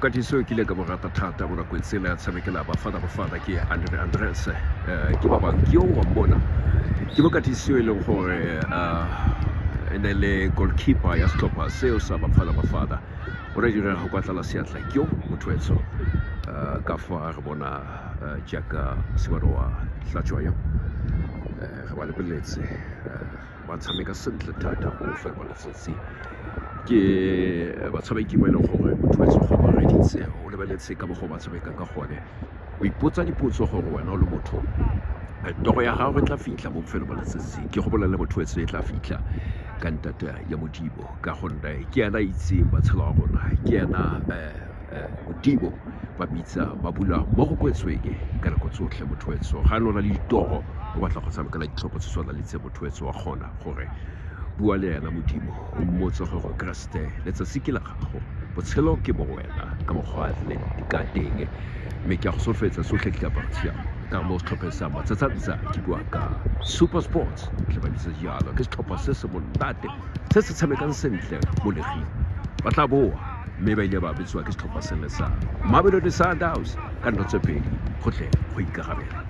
mokatiso ke ile ka mo rata thata mo nakong tsela ya tshamekela Bafana ke Andre Andres ke ba bang ke yo wa bona ke mokatiso e leng gore ene le goalkeeper ya setlhopha seo sa Bafana o re dira go kwatla seatla ke yo motho ka fa re bona jaaka sebaro wa hlatswa yo re ba le boletse ba tshameka sentle thata go fa ba letsatsi ke batshameki ba ile gore motho go ba reditse o lebeletse ka go ba tshameka ka gone o ipotsa dipotso gore wena o le motho toro ya gago e tla fitla mo bofelo ba letsatsi ke go bolela motho e tla fitla ka ntata ya Modimo ka gonne ke ena itseng matshelo a rona ke ena Modimo ba bitsa ba bula mo go kwetsweng ka nako tsotlhe motho ga lona le ditoro o batla go tshamekela ditlhopho tse tshwana le tse motho wa gona gore bua le ena Modimo o mmotse gore Kriste letsatsi ke la gago botshelo ke bo wena ka mokgwa le ka teng mme ke a go solofetsa sotlhe ke ka partsia ka mo setlhopheng sa Matsatsa ke bua ka Super Sports ke ba bitsa jalo ke setlhopha se se monate se se tshamekang sentle mo legeng ba tla boa mme ba ile ba bitswa ke setlhopha se le sa Mamelodi Sundowns ka nno tse pedi go tle go ikarabela